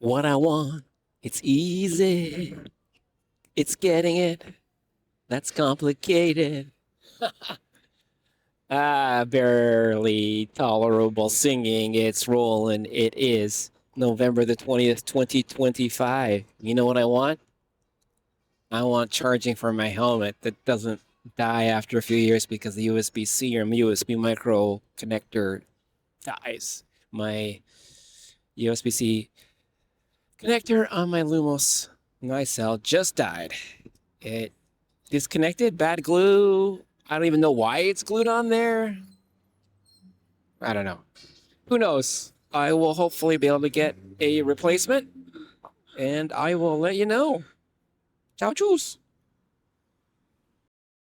What I want, it's easy. It's getting it. That's complicated. Barely tolerable singing. It's rolling. It is November the 20th, 2025. You know what I want? I want charging for my helmet that doesn't die after a few years because the USB-C or USB micro connector dies. My USB-C connector on my Lumos Nyxel just died. It disconnected, bad glue. I don't even know why it's glued on there. I don't know. Who knows? I will hopefully be able to get a replacement and I will let you know. Ciao, choose.